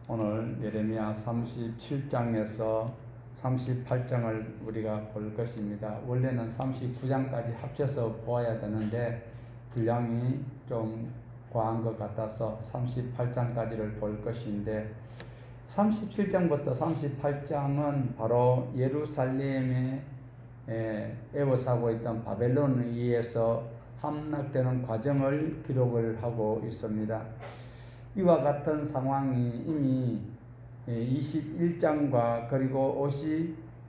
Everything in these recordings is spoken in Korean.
오늘 예레미야 37장에서 38장을 우리가 볼 것입니다. 원래는 39장까지 합쳐서 보아야 되는데 분량이 좀 과한 것 같아서 38장까지를 볼 것인데, 37장부터 38장은 바로 예루살렘에 애워싸고 있던 바벨론에 의해서 함락되는 과정을 기록을 하고 있습니다. 이와 같은 상황이 이미 21장과 그리고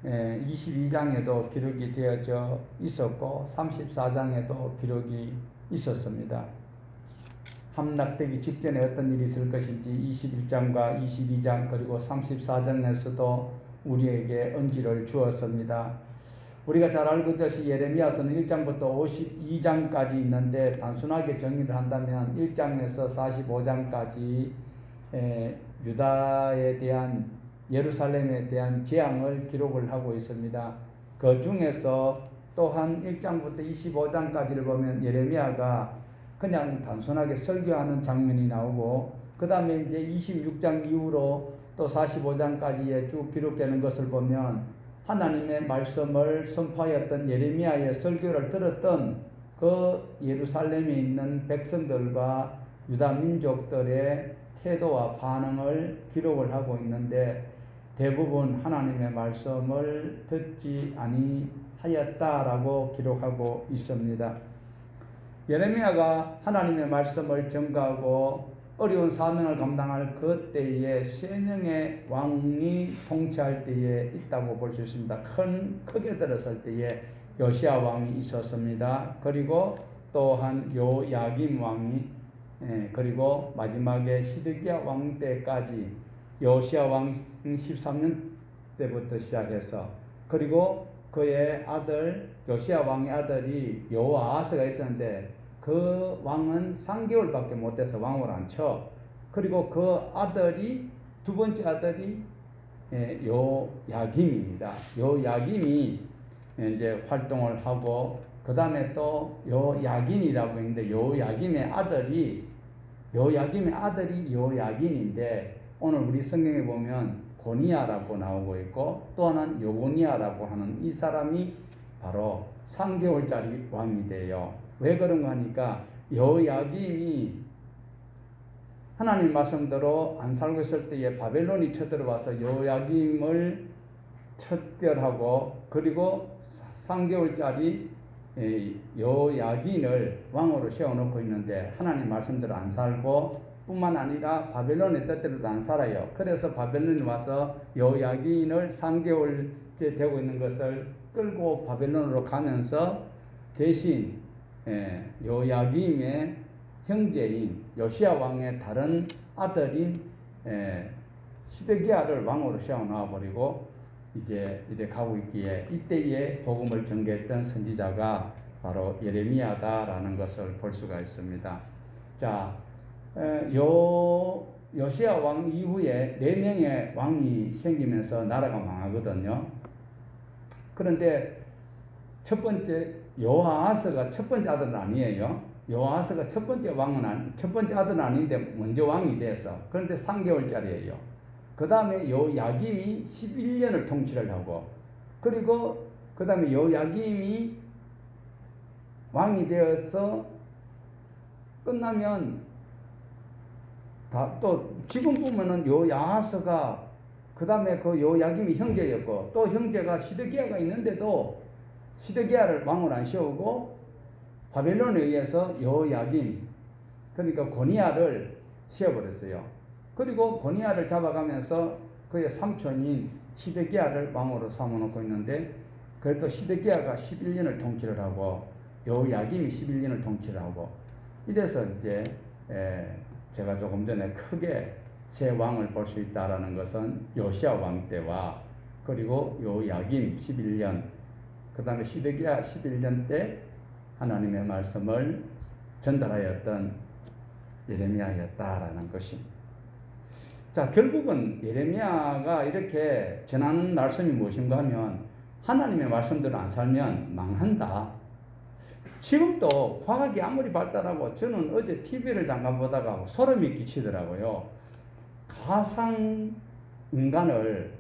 22장에도 기록이 되어져 있었고 34장에도 기록이 있었습니다. 함락되기 직전에 어떤 일이 있을 것인지 21장과 22장 그리고 34장에서도 우리에게 언지를 주었습니다. 우리가 잘 알고 있듯이 예레미야서는 1장부터 52장까지 있는데, 단순하게 정리를 한다면 1장에서 45장까지 유다에 대한, 예루살렘에 대한 재앙을 기록을 하고 있습니다. 그 중에서 또한 1장부터 25장까지를 보면 예레미야가 그냥 단순하게 설교하는 장면이 나오고, 그 다음에 이제 26장 이후로 또 45장까지에 쭉 기록되는 것을 보면 하나님의 말씀을 선포하였던 예레미야의 설교를 들었던 그 예루살렘에 있는 백성들과 유다 민족들의 태도와 반응을 기록을 하고 있는데, 대부분 하나님의 말씀을 듣지 아니하였다라고 기록하고 있습니다. 예레미야가 하나님의 말씀을 전가하고 어려운 사명을 감당할 그때에 3명의 왕이 통치할 때에 있다고 볼 수 있습니다. 크게 들었을 때에 요시야 왕이 있었습니다. 그리고 또한 요야김 왕이, 그리고 마지막에 시드기야 왕 때까지, 요시야 왕 13년 때부터 시작해서, 그리고 그의 아들 요시야 왕의 아들이 여호아하스가 있었는데 그 왕은 3개월밖에 못돼서 왕을 안 쳐. 그리고 그 아들이, 두 번째 아들이 요야김입니다. 요야김이 이제 활동을 하고, 그 다음에 또 요야긴이라고 있는데 요야김의 아들이 요야긴인데, 오늘 우리 성경에 보면 고니야라고 나오고 있고, 또 하나는 요고니야라고 하는 이 사람이 바로 3개월짜리 왕이 돼요. 왜 그런가 하니까 요야김이 하나님 말씀대로 안 살고 있을 때에 바벨론이 쳐들어와서 요야김을 척결하고, 그리고 3개월짜리 요야긴을 왕으로 세워놓고 있는데 하나님 말씀대로 안 살고, 뿐만 아니라 바벨론의 뜻대로도 안 살아요. 그래서 바벨론이 와서 요야긴을 3개월째 되고 있는 것을 끌고 바벨론으로 가면서 대신 요야김의 형제인 요시야 왕의 다른 아들인 시드기야를 왕으로 세워놔 버리고 이제 이래 가고 있기에, 이때에 복음을 전개했던 선지자가 바로 예레미야다라는 것을 볼 수가 있습니다. 자, 요시야 왕 이후에 4명의 왕이 생기면서 나라가 망하거든요. 그런데 첫 번째 요아하스가 첫 번째 아들은 아니에요. 요아하스가 첫 번째 아들은 아닌데 먼저 왕이 됐어. 그런데 3개월짜리예요. 그 다음에 요야김이 11년을 통치를 하고, 그리고 그 다음에 요야김이 왕이 되어서 끝나면 또 지금 보면은 요야하스가 그 다음에 그 요야김이 형제였고, 또 형제가 시드기야가 있는데도 시드기야를 왕으로 안 세우고 바벨론에 의해서 요야김, 그러니까 고니야를 세워버렸어요. 그리고 고니야를 잡아가면서 그의 삼촌인 시드기야를 왕으로 삼아놓고 있는데, 그래도 시드기야가 11년을 통치를 하고 요야김이 11년을 통치를 하고, 이래서 이제 제가 조금 전에 크게 세 왕을 볼 수 있다라는 것은 요시야 왕 때와, 그리고 요야김 11년, 그 다음에 시드기야 11년 때 하나님의 말씀을 전달하였던 예레미야였다라는 것입니다. 자, 결국은 예레미야가 이렇게 전하는 말씀이 무엇인가 하면, 하나님의 말씀대로 안 살면 망한다. 지금도 과학이 아무리 발달하고, 저는 어제 TV를 잠깐 보다가 소름이 끼치더라고요. 가상 인간을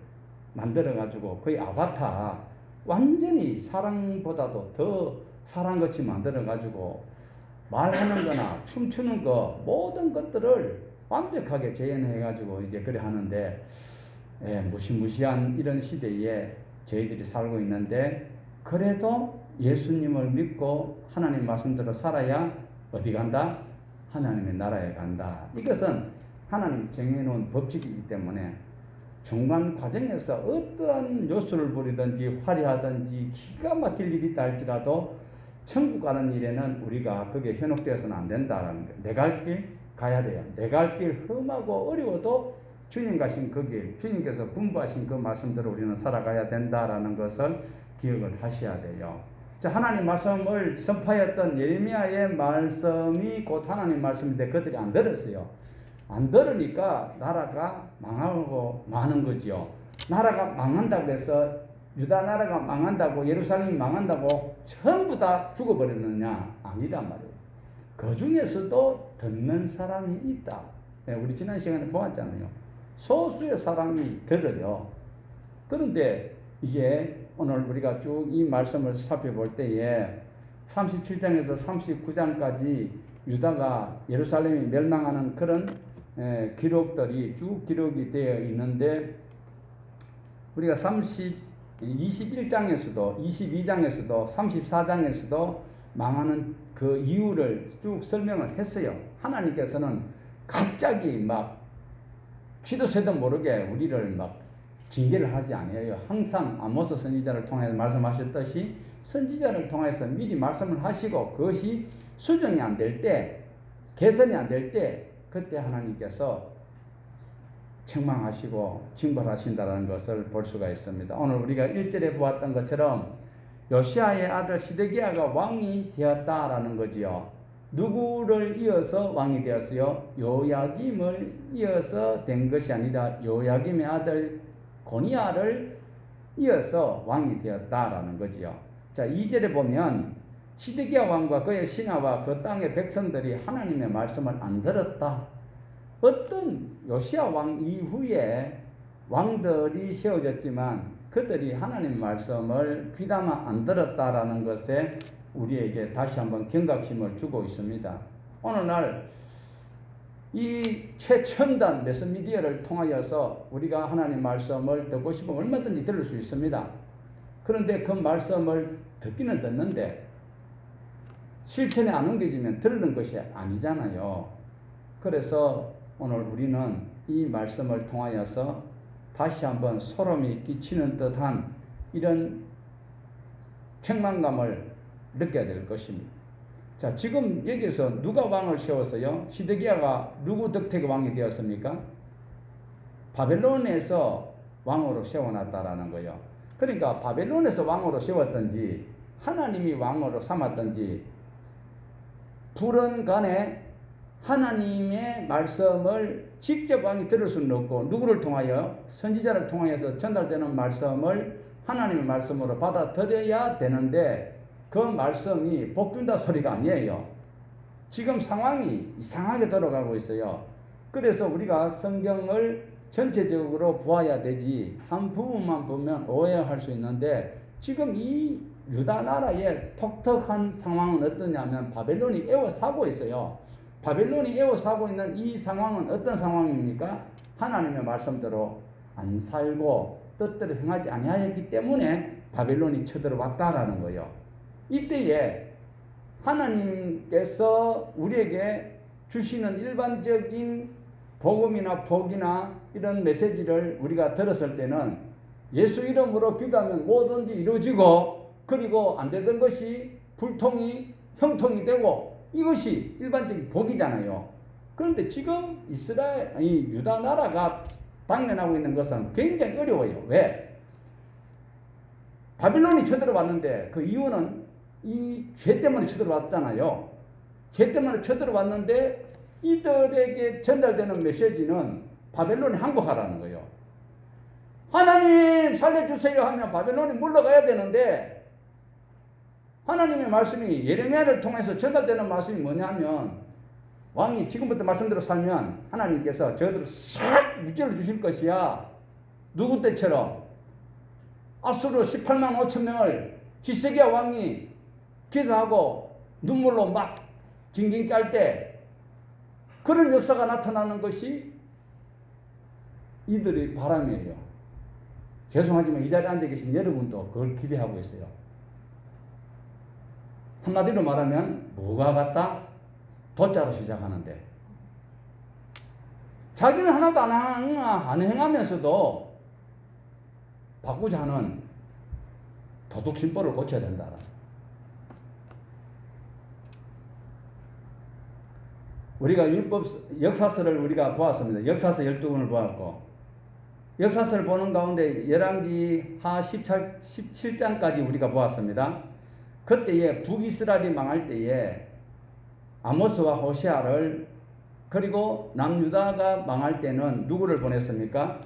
만들어가지고 거의 아바타, 완전히 사람보다도 더 사람같이 만들어가지고 말하는 거나 춤추는 거 모든 것들을 완벽하게 재현해가지고 이제 그래 하는데, 무시무시한 이런 시대에 저희들이 살고 있는데, 그래도 예수님을 믿고 하나님 말씀대로 살아야 어디 간다? 하나님의 나라에 간다. 이것은 하나님 정해놓은 법칙이기 때문에 중간 과정에서 어떠한 요소를 부리든지 화려하든지 기가 막힐 일이 있다 할지라도 천국 가는 일에는 우리가 거기에 현혹되어서는 안 된다라는 거예요. 내 갈 길 가야 돼요. 내 갈 길 험하고 어려워도 주님 가신 그 길, 주님께서 분부하신 그 말씀대로 우리는 살아가야 된다라는 것을 기억을 하셔야 돼요. 자, 하나님 말씀을 선포하였던 예레미야의 말씀이 곧 하나님 말씀인데 그들이 안 들었어요. 안 들으니까 나라가 망하고 마는 거지요. 나라가 망한다고 해서 유다 나라가 망한다고, 예루살렘이 망한다고 전부 다 죽어버리느냐? 아니란 말이에요. 그 중에서도 듣는 사람이 있다. 우리 지난 시간에 보았잖아요. 소수의 사람이 들어요. 그런데 이제 오늘 우리가 쭉 이 말씀을 살펴볼 때에 37장에서 39장까지 유다가 예루살렘이 멸망하는 그런 기록들이 쭉 기록이 되어 있는데, 우리가 21장에서도 22장에서도 34장에서도 망하는 그 이유를 쭉 설명을 했어요. 하나님께서는 갑자기 막 시도 새도 모르게 우리를 막 징계를 하지 않아요. 항상 아모스 선지자를 통해서 말씀하셨듯이 선지자를 통해서 미리 말씀을 하시고, 그것이 수정이 안 될 때, 개선이 안 될 때, 그때 하나님께서 책망하시고 징벌하신다는 것을 볼 수가 있습니다. 오늘 우리가 1절에 보았던 것처럼 요시아의 아들 시드기야가 왕이 되었다라는 거지요. 누구를 이어서 왕이 되었어요? 요야김을 이어서 된 것이 아니라 요야김의 아들 고니야를 이어서 왕이 되었다라는 거지요. 자, 2절에 보면 시드기야 왕과 그의 신하와 그 땅의 백성들이 하나님의 말씀을 안 들었다. 어떤 요시야 왕 이후에 왕들이 세워졌지만 그들이 하나님 말씀을 귀담아 안 들었다라는 것에 우리에게 다시 한번 경각심을 주고 있습니다. 오늘날 이 최첨단 매스미디어를 통하여서 우리가 하나님 말씀을 듣고 싶으면 얼마든지 들을 수 있습니다. 그런데 그 말씀을 듣기는 듣는데 실천에 안 옮겨지면 들는 것이 아니잖아요. 그래서 오늘 우리는 이 말씀을 통하여서 다시 한번 소름이 끼치는 듯한 이런 책망감을 느껴야 될 것입니다. 자, 지금 여기서 누가 왕을 세웠어요? 시드기야가 누구 덕택의 왕이 되었습니까? 바벨론에서 왕으로 세워놨다라는 거예요. 그러니까 바벨론에서 왕으로 세웠든지 하나님이 왕으로 삼았든지 불은 간에 하나님의 말씀을 직접 왕이 들을 수는 없고, 누구를 통하여? 선지자를 통하여서 전달되는 말씀을 하나님의 말씀으로 받아들여야 되는데 그 말씀이 복준다 소리가 아니에요. 지금 상황이 이상하게 돌아가고 있어요. 그래서 우리가 성경을 전체적으로 보아야 되지 한 부분만 보면 오해할 수 있는데, 지금 이 유다 나라의 독특한 상황은 어떠냐면 바벨론이 에워싸고 있어요. 바벨론이 에워싸고 있는 이 상황은 어떤 상황입니까? 하나님의 말씀대로 안 살고 뜻대로 행하지 아니하였기 때문에 바벨론이 쳐들어왔다라는 거예요. 이때에 하나님께서 우리에게 주시는 일반적인 복음이나 복이나 이런 메시지를 우리가 들었을 때는 예수 이름으로 기도하면 뭐든지 이루어지고, 그리고 안 되던 것이 불통이 형통이 되고, 이것이 일반적인 복이잖아요. 그런데 지금 이 유다 나라가 당면하고 있는 것은 굉장히 어려워요. 왜? 바빌론이 쳐들어왔는데 그 이유는 이 죄 때문에 쳐들어왔잖아요. 죄 때문에 쳐들어왔는데 이들에게 전달되는 메시지는 바벨론이 항복하라는 거예요. 하나님 살려주세요 하면 바벨론이 물러가야 되는데, 하나님의 말씀이 예레미야를 통해서 전달되는 말씀이 뭐냐면 왕이 지금부터 말씀대로 살면 하나님께서 저들을 싹 무찌러 주실 것이야. 누구 때처럼 아수르 18만 5천 명을 히스기야 왕이 기도하고 눈물로 막 징징 짤 때 그런 역사가 나타나는 것이 이들의 바람이에요. 죄송하지만 이 자리에 앉아 계신 여러분도 그걸 기대하고 있어요. 한마디로 말하면 뭐가 같다? 도자로 시작하는데 자기는 하나도 안 행하면서도 바꾸자 하는 도둑심보를 고쳐야 된다. 우리가 율법 역사서를 우리가 보았습니다. 역사서 12권을 보았고 역사서를 보는 가운데 열왕기 하 17장까지 우리가 보았습니다. 그때에 북이스라엘이 망할 때에 아모스와 호세아를 그리고 남유다가 망할 때는 누구를 보냈습니까?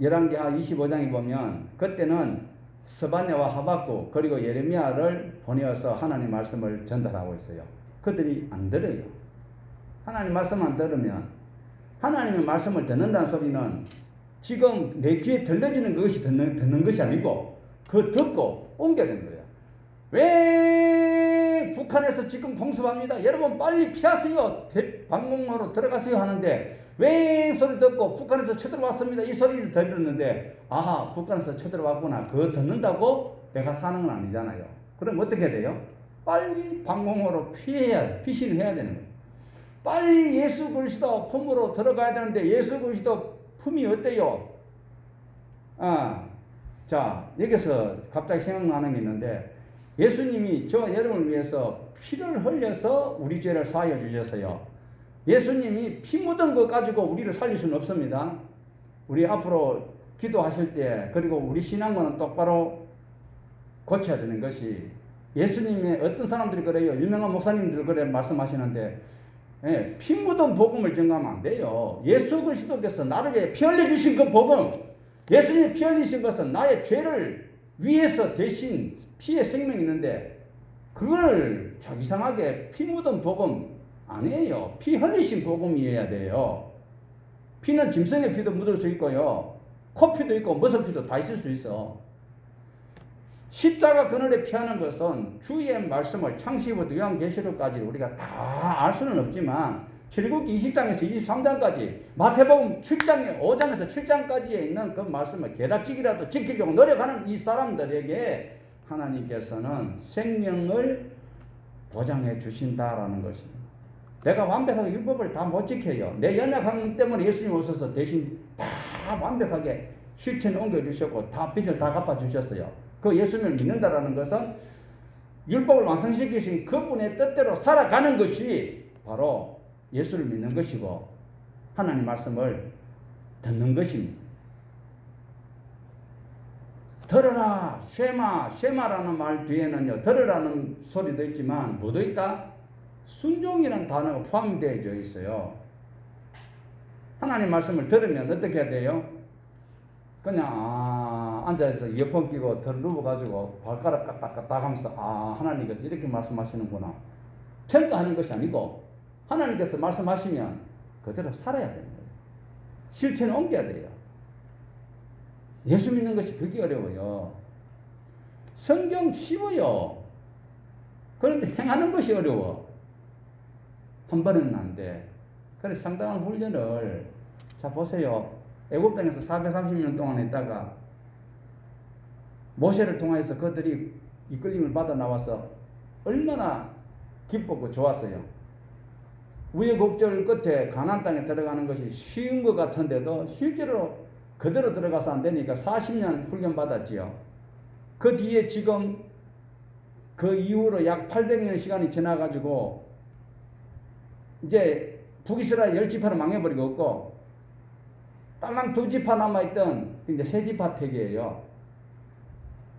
열왕기 하 25장에 보면 그때는 스바냐와 하박국 그리고 예레미야를 보내어서 하나님 말씀을 전달하고 있어요. 그들이 안 들어요. 하나님 말씀 안 들으면 하나님의 말씀을 듣는다는 소리는 지금 내 귀에 들려지는 것이 듣는 것이 아니고 그 듣고 옮겨야 되는 거예요. 왜 북한에서 지금 공습합니다. 여러분 빨리 피하세요. 방공호로 들어가세요 하는데 왜 소리 듣고 북한에서 쳐들어왔습니다. 이 소리를 들었는데 아하 북한에서 쳐들어왔구나. 그거 듣는다고 내가 사는 건 아니잖아요. 그럼 어떻게 돼요? 빨리 방공호로 피신을 해야 되는 거예요. 빨리 예수 그리스도 품으로 들어가야 되는데 예수 그리스도 품이 어때요? 자 여기서 갑자기 생각나는 게 있는데 예수님이 저 여러분을 위해서 피를 흘려서 우리 죄를 사하여 주셨어요. 예수님이 피 묻은 거 가지고 우리를 살릴 수는 없습니다. 우리 앞으로 기도하실 때 그리고 우리 신앙관은 똑바로 고쳐야 되는 것이 예수님의 어떤 사람들이 그래요. 유명한 목사님들 그래 말씀하시는데 피 묻은 복음을 전가하면 안 돼요. 예수 그리스도께서 나를 위해 피 흘려주신 그 복음 예수님이 피 흘리신 것은 나의 죄를 위해서 대신 피의 생명이 있는데 그걸 이상하게 피 묻은 복음 아니에요. 피 흘리신 복음이어야 돼요. 피는 짐승의 피도 묻을 수 있고요. 코피도 있고 머슬피도 다 있을 수 있어. 십자가 그늘에 피하는 것은 주의 말씀을 창세기부터 요한계시록까지 우리가 다 알 수는 없지만 출애굽기 20장에서 23장까지 마태복음 7장에 5장에서 7장까지에 있는 그 말씀을 게다지기라도 지키려고 노력하는 이 사람들에게 하나님께서는 생명을 보장해 주신다라는 것입니다. 내가 완벽하게 율법을 다 못 지켜요. 내 연약함 때문에 예수님 오셔서 대신 다 완벽하게 실천에 옮겨주셨고 다 빚을 다 갚아주셨어요. 그 예수님을 믿는다라는 것은 율법을 완성시키신 그분의 뜻대로 살아가는 것이 바로 예수를 믿는 것이고 하나님 말씀을 듣는 것입니다. 들으라 쉐마라는 말 뒤에는요 들으라는 소리도 있지만 뭐도 있다? 순종이라는 단어가 포함되어 있어요. 하나님 말씀을 들으면 어떻게 해야 돼요? 그냥 앉아서 이어폰 끼고 누워가지고 발가락 까딱까딱 하면서 하나님께서 이렇게 말씀하시는구나 평가하는 것이 아니고 하나님께서 말씀하시면 그대로 살아야 되는 거예요. 실천에 옮겨야 돼요. 예수 믿는 것이 그게 어려워요. 성경 쉬워요. 그런데 행하는 것이 어려워. 한 번은 안 돼. 그래서 상당한 훈련을 자 보세요. 애굽 땅에서 430년 동안 있다가 모세를 통해서 그들이 이끌림을 받아 나와서 얼마나 기뻤고 좋았어요. 우여곡절 끝에 가나안 땅에 들어가는 것이 쉬운 것 같은데도 실제로 그대로 들어가서 안 되니까 40년 훈련 받았지요. 그 뒤에 지금 그 이후로 약 800년 시간이 지나가지고 이제 북이스라엘 10지파로 망해버리고 없고 딸랑 2지파 남아있던 이제 3지파 택이에요.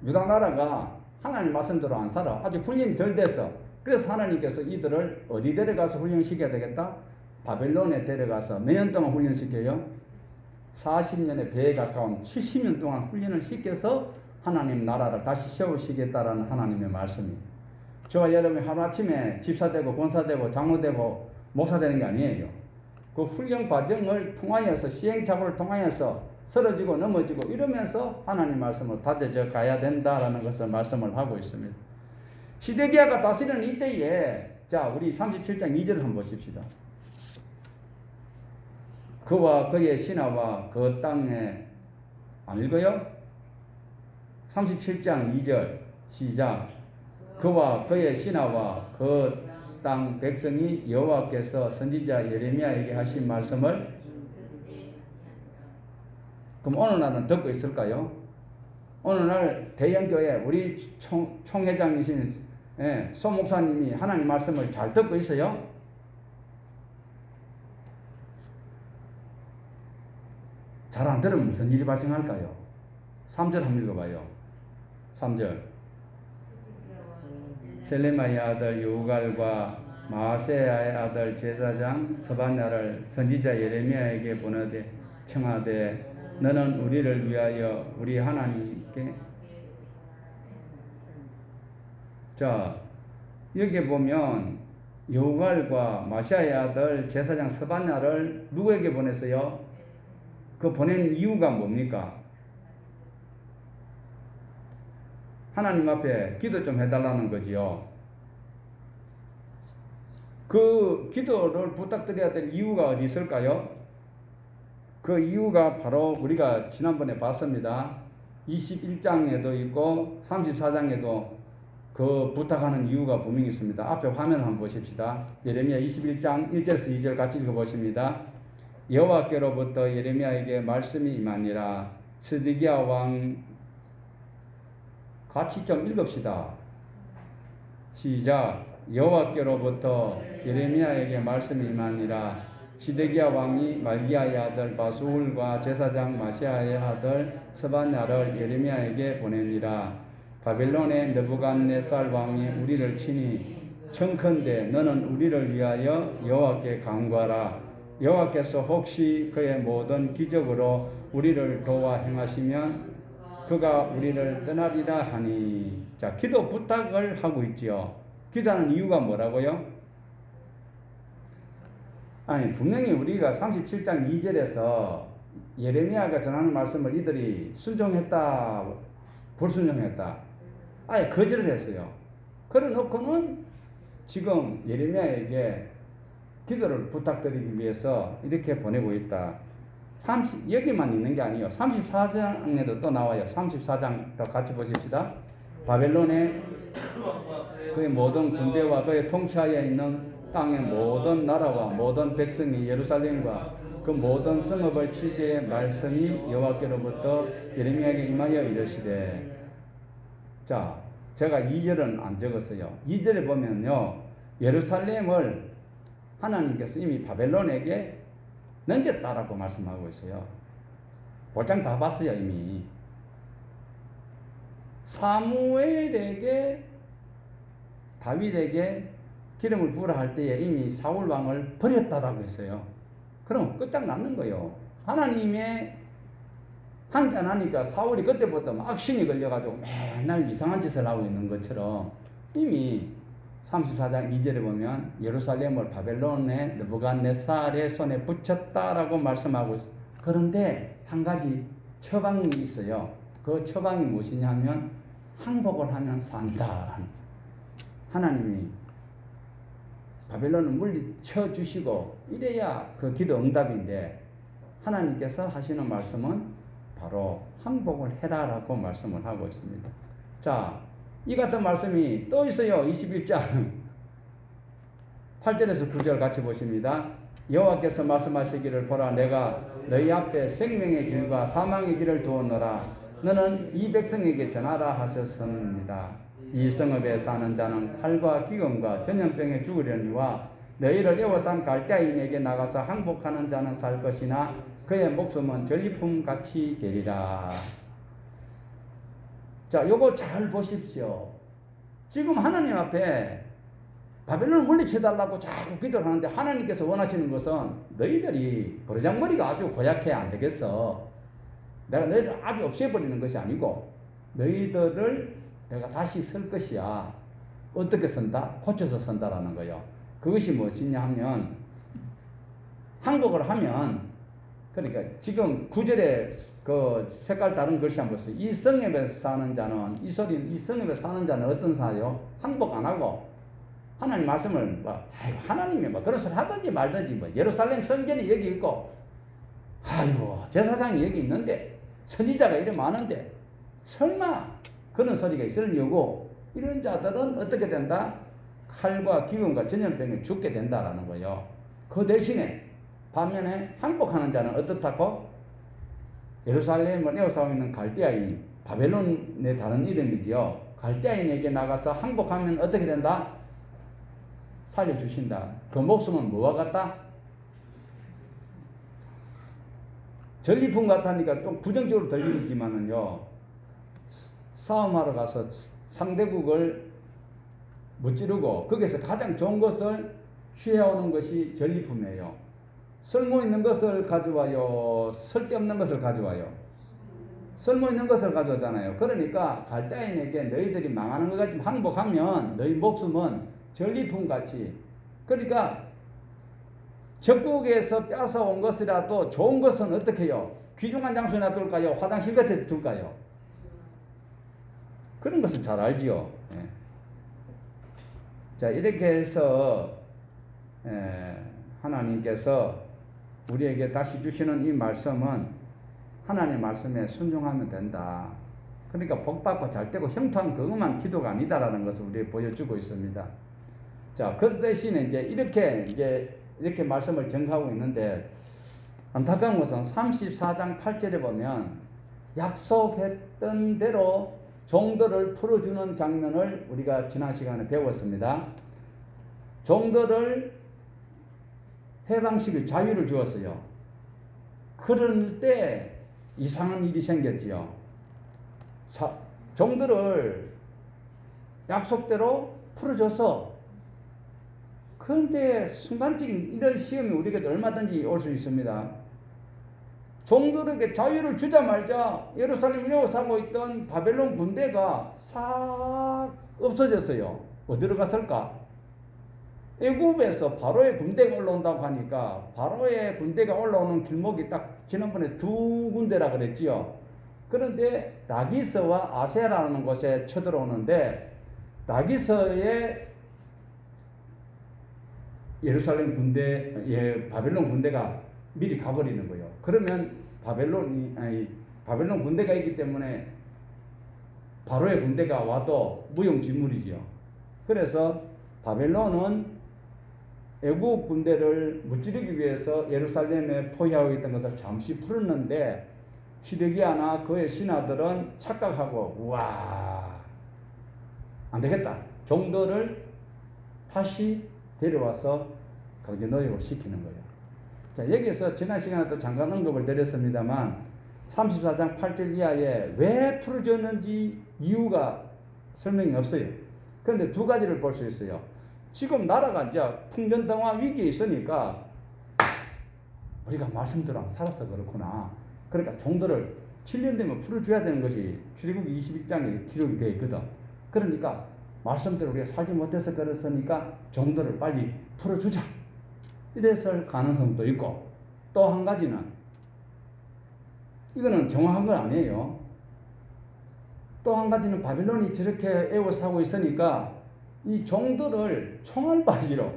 유다 나라가 하나님 말씀대로 안 살아. 아직 훈련이 덜 됐어. 그래서 하나님께서 이들을 어디 데려가서 훈련시켜야 되겠다? 바벨론에 데려가서 몇 년 동안 훈련시켜요? 40년의 배에 가까운 70년 동안 훈련을 시켜서 하나님 나라를 다시 세우시겠다라는 하나님의 말씀입니다. 저와 여러분이 하루아침에 집사 되고 권사 되고 장로 되고 목사 되는 게 아니에요. 그 훈련 과정을 통하여서 시행착오를 통하여서 쓰러지고 넘어지고 이러면서 하나님 말씀으로 다져져 가야 된다라는 것을 말씀을 하고 있습니다. 시드기야가 다스리는 이때에 자 우리 37장 2절을 한번 보십시다. 그와 그의 신하와 그 땅에 안 읽어요? 37장 2절 시작. 그와 그의 신하와 그 땅 백성이 여호와께서 선지자 예레미야에게 하신 말씀을 그럼 어느 날은 듣고 있을까요? 어느 날 대형교회 우리 총회장이신 소 목사님이 하나님 말씀을 잘 듣고 있어요? 잘 안 들으면 무슨 일이 발생할까요? 3절 한번 읽어봐요. 3절 셀레마의 아들 여우갈과 마아세야의 아들 제사장 스바냐를 선지자 예레미야에게 보내되 청하되 너는 우리를 위하여 우리 하나님께 자 여기 보면 여우갈과 마시아의 아들 제사장 스바냐를 누구에게 보냈어요? 그 보낸 이유가 뭡니까? 하나님 앞에 기도 좀 해달라는 거지요. 그 기도를 부탁드려야 될 이유가 어디 있을까요? 그 이유가 바로 우리가 지난번에 봤습니다. 21장에도 있고 34장에도 그 부탁하는 이유가 분명히 있습니다. 앞에 화면을 한번 보십시다. 예레미야 21장 1절에서 2절 같이 읽어보십니다. 여호와께로부터 예레미야에게 말씀이 임하니라. 스드기야 왕 같이 좀 읽읍시다. 시작. 여호와께로부터 예레미야에게 말씀이 임하니라. 시드기야 왕이 말기야의 아들 바수울과 제사장 마시아의 아들 스바냐를 예레미야에게 보내니라. 바벨론의 느부갓네살 왕이 우리를 치니 청컨대 너는 우리를 위하여 여호와께 간구하라. 여호와께서 혹시 그의 모든 기적으로 우리를 도와 행하시면 그가 우리를 떠나리라 하니. 자, 기도 부탁을 하고 있지요. 기도하는 이유가 뭐라고요? 아니, 분명히 우리가 37장 2절에서 예레미야가 전하는 말씀을 이들이 순종했다, 불순종했다. 아예 거절을 했어요. 그래 놓고는 지금 예레미야에게 기도를 부탁드리기 위해서 이렇게 보내고 있다. 여기만 있는 게 아니에요. 34장에도 또 나와요. 34장 또 같이 보십시다. 바벨론의 그의 모든 군대와 그의 통치하에 있는 땅의 모든 나라와 모든 백성이 예루살렘과 그 모든 성읍을 칠 때의 말씀이 여호와께로부터 예레미야에게 임하여 이르시되. 자, 제가 2절은 안 적었어요. 2절에 보면요, 예루살렘을 하나님께서 이미 바벨론에게 넘겼다라고 말씀하고 있어요. 볼장 다 봤어요, 이미. 사무엘에게 다윗에게 기름을 부으라 할 때에 이미 사울 왕을 버렸다라고 했어요. 그럼 끝장났는 거예요. 하나님의 함께 안 하니까 사울이 그때부터 막 악신이 걸려가지고 맨날 이상한 짓을 하고 있는 것처럼 이미 34장 2절에 보면 예루살렘을 바벨론의 느부갓네살의 손에 붙였다라고 말씀하고 있어요. 그런데 한 가지 처방이 있어요. 그 처방이 무엇이냐 하면 항복을 하면 산다. 하나님이 바벨론을 물리쳐 주시고 이래야 그 기도 응답인데 하나님께서 하시는 말씀은 바로 항복을 해라라고 말씀을 하고 있습니다. 자, 이 같은 말씀이 또 있어요. 21장 8절에서 9절 같이 보십니다. 여호와께서 말씀하시기를 보라 내가 너희 앞에 생명의 길과 사망의 길을 두었노라. 너는 이 백성에게 전하라 하셨습니다. 이 성읍에 사는 자는 칼과 기근과 전염병에 죽으려니와 너희를 에워싼 갈대인에게 나가서 항복하는 자는 살 것이나 그의 목숨은 전리품 같이 되리라. 자, 요거 잘 보십시오. 지금 하나님 앞에 바벨론을 물리쳐달라고 자꾸 기도를 하는데 하나님께서 원하시는 것은 너희들이 버르장머리가 아주 고약해 안 되겠어. 내가 너희를 아주 없애버리는 것이 아니고 너희들을 내가 다시 설 것이야. 어떻게 선다? 고쳐서 선다라는 거예요. 그것이 무엇이냐 하면 항복을 하면 그러니까 지금 구절에 그 색깔 다른 글씨 한번 보세요. 이 성읍에서 사는 자는 이 성읍에 사는 자는 어떤 사요? 항복 안 하고 하나님 말씀을 뭐 하나님이 뭐 그런 소리 하든지 말든지 뭐 예루살렘 성전이 여기 있고 아이고 제사장이 여기 있는데 선지자가 이래 많은데 설마 그런 소리가 있으려고 이런 자들은 어떻게 된다? 칼과 기근과 전염병에 죽게 된다라는 거예요. 그 대신에 반면에 항복하는 자는 어떻다고? 예루살렘을 에워싸고 있는 갈대아인, 바벨론의 다른 이름이지요. 갈대아인에게 나가서 항복하면 어떻게 된다? 살려주신다. 그 목숨은 뭐와 같다? 전리품 같다니까 좀 부정적으로 들리지만은요, 싸움하러 가서 상대국을 무찌르고 거기서 가장 좋은 것을 취해오는 것이 전리품이에요. 쓸모 있는 것을 가져와요? 쓸데없는 것을 가져와요? 쓸모 있는 것을 가져오잖아요. 그러니까 갈대아인에게 너희들이 망하는 것 같지만 항복하면 너희 목숨은 전리품 같이. 그러니까 적국에서 뺏어온 것이라도 좋은 것은 어떻게 해요? 귀중한 장소에 놔둘까요? 화장실 곁에 둘까요? 그런 것은 잘 알지요. 예. 자, 이렇게 해서 하나님께서 우리에게 다시 주시는 이 말씀은 하나님의 말씀에 순종하면 된다. 그러니까 복받고 잘되고 형통한 그것만 기도가 아니다라는 것을 우리에게 보여주고 있습니다. 자, 그 대신에 이렇게 말씀을 전하고 있는데 안타까운 것은 34장 8절에 보면 약속했던 대로 종들을 풀어주는 장면을 우리가 지난 시간에 배웠습니다. 종들을 해방시킬 자유를 주었어요. 그럴 때 이상한 일이 생겼지요. 종들을 약속대로 풀어줘서 그런데 순간적인 이런 시험이 우리에게 얼마든지 올 수 있습니다. 종들에게 자유를 주자마자 예루살렘 에워싸고 있던 바벨론 군대가 싹 없어졌어요. 어디로 갔을까? 애굽에서 바로의 군대가 올라온다고 하니까 바로의 군대가 올라오는 길목이 딱 지난번에 두 군데라 그랬지요. 그런데 라기스와 아세라는 곳에 쳐들어오는데 라기스의 예루살렘 군대, 바벨론 군대가 미리 가버리는 거예요. 그러면 바벨론 군대가 있기 때문에 바로의 군대가 와도 무용지물이지요. 그래서 바벨론은 애국 군대를 무찌르기 위해서 예루살렘에 포위하고 있던 것을 잠시 풀었는데 시드기야나 그의 신하들은 착각하고 우와 안 되겠다. 종들을 다시 데려와서 거기 노역을 시키는 거예요. 자, 여기서 지난 시간에도 잠깐 언급을 드렸습니다만 34장 8절 이하에 왜 풀어줬는지 이유가 설명이 없어요. 그런데 두 가지를 볼 수 있어요. 지금 나라가 이제 풍전등화 위기에 있으니까 우리가 말씀대로 살아서 그렇구나. 그러니까 종들을 7년 되면 풀어줘야 되는 것이 출애굽기 21장에 기록이 되어 있거든. 그러니까 말씀대로 우리가 살지 못해서 그렇으니까 종들을 빨리 풀어주자. 이랬을 가능성도 있고 또 한 가지는 이거는 정확한 건 아니에요. 또 한 가지는 바빌론이 저렇게 애워싸고 있으니까 이 종들을 총알바지로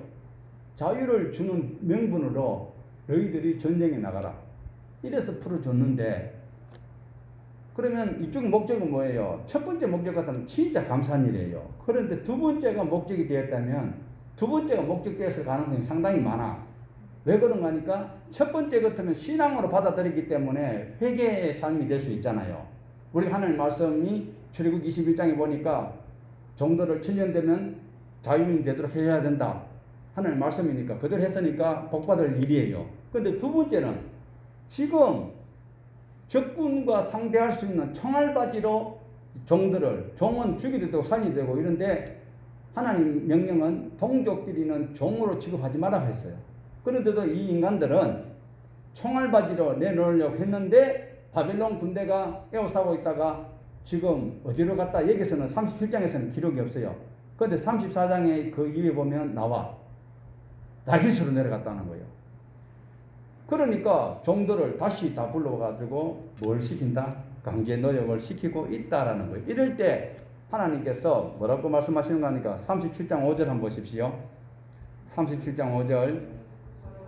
자유를 주는 명분으로 너희들이 전쟁에 나가라. 이래서 풀어줬는데 그러면 이쪽 목적은 뭐예요? 첫 번째 목적 같으면 진짜 감사한 일이에요. 그런데 두 번째가 목적이 되었다면 두 번째가 목적되었을 가능성이 상당히 많아. 왜 그런가 하니까 첫 번째 같으면 신앙으로 받아들이기 때문에 회개의 삶이 될 수 있잖아요. 우리 하나님 말씀이 출애굽기 21장에 보니까 종들을 7년 되면 자유인이 되도록 해야 된다. 하나님 말씀이니까 그대로 했으니까 복받을 일이에요. 그런데 두 번째는 지금 적군과 상대할 수 있는 총알바지로 종은 죽이도 되고 살이 되고 이런데 하나님 명령은 동족끼리는 종으로 취급하지 말라고 했어요. 그런데도 이 인간들은 총알바지로 내놓으려고 했는데 바벨론 군대가 에워싸고 있다가 지금 어디로 갔다 여기서는 37장에서는 기록이 없어요. 그런데 34장에 그 이에 보면 나와. 라기스로 내려갔다는 거예요. 그러니까 종들을 다시 다 불러가지고 뭘 시킨다? 강제 노역을 시키고 있다라는 거예요. 이럴 때 하나님께서 뭐라고 말씀하시는 거 하니까 37장 5절 한번 보십시오. 37장 5절